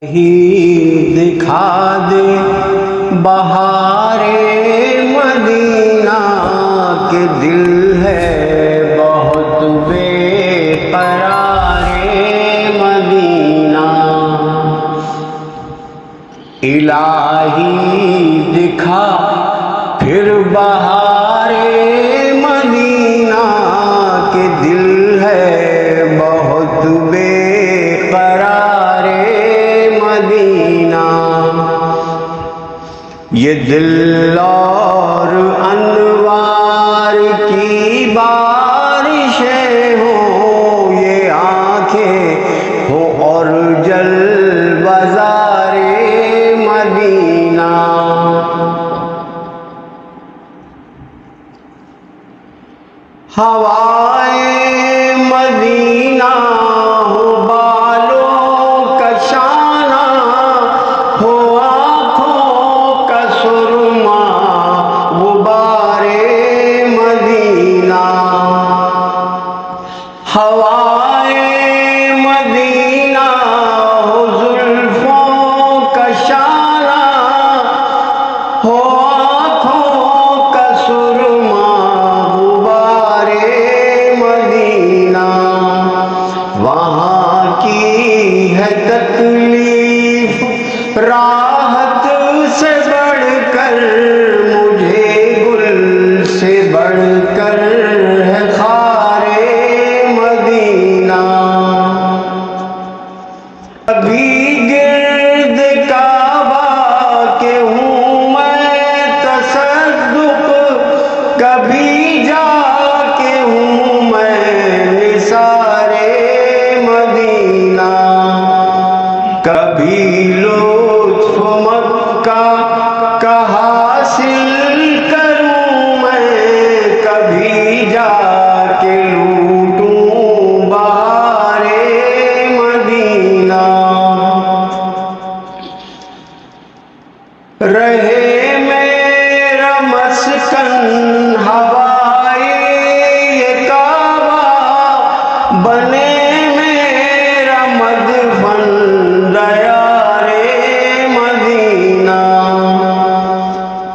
ہی دکھا دے بہارے مدینہ کے دل ہے بہت بے قرارے مدینہ، الہی دکھا پھر بہارے مدینہ کے دل ہے بہت بے یہ دل اور انوار کی بارشیں ہوں، یہ آنکھیں ہو اور جل بازار مدینہ، ہوائیں مدینہ ہو بالوں کا شانہ، ہو ہوائیں مدینہ ہو زلفوں کا شانہ، ہو آنکھوں کا سرما غبار مدینہ، وہاں کی ہے تکلیف راحت سے بڑھ کر، مجھے گل سے بڑھ کر ہے کبھی گرد کعبہ کے ہوں میں تصدق، کبھی جا کے ہوں میں نثار مدینہ، کبھی لطف مکہ کا حاصل کروں میں، کبھی جا کے لوٹوں بہار مدینہ، رہے میرا مسکن ہوائے یہ کعبہ، بنے میرا مدفن دیار مدینہ،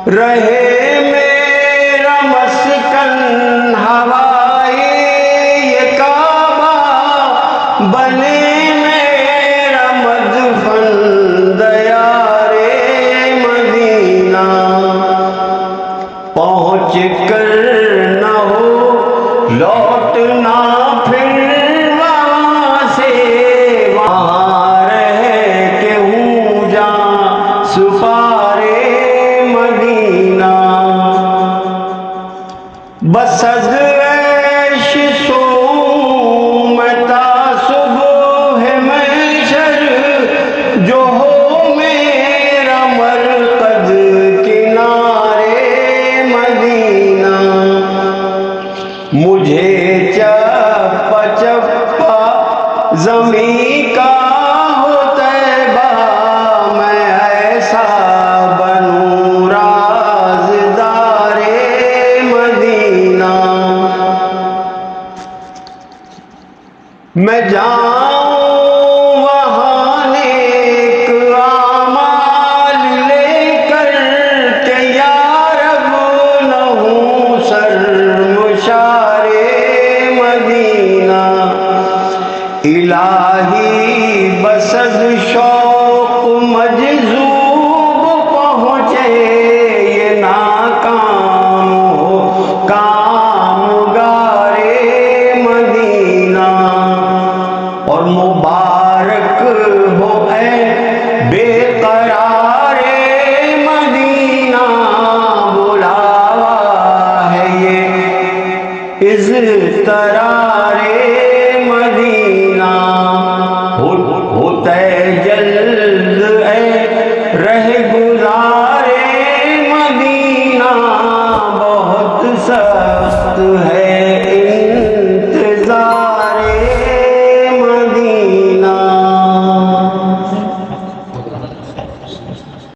رہے میرا مسکن ہوائے یہ کعبہ، بنے میرا مدفن دیار پہنچ کر نہ ہو لوٹنا پھر وہاں سے، وہاں رہ کے ہوں جاں سپارے مدینہ، بس از عیش سوؤں میں تا صبح محشر، جو ہو میرا مرقد مجھے چپا چپا زمین کا ہو طیبہ، میں ایسا بنوں رازدار مدینہ، میں جاؤں وہاں نیک اعمال لے کر کہ یا رب نہ ہوں سرمشار مدینہ، الہی بسد شوق مجذوب پہنچے یہ ناکام ہو کامگار مدینہ، اور مبارک ہو اے بے قرار مدینہ، بلاوا ہے یہ اضطرار مدینہ، ہوتے جلد اے رہ گزار مدینہ، بہت سخت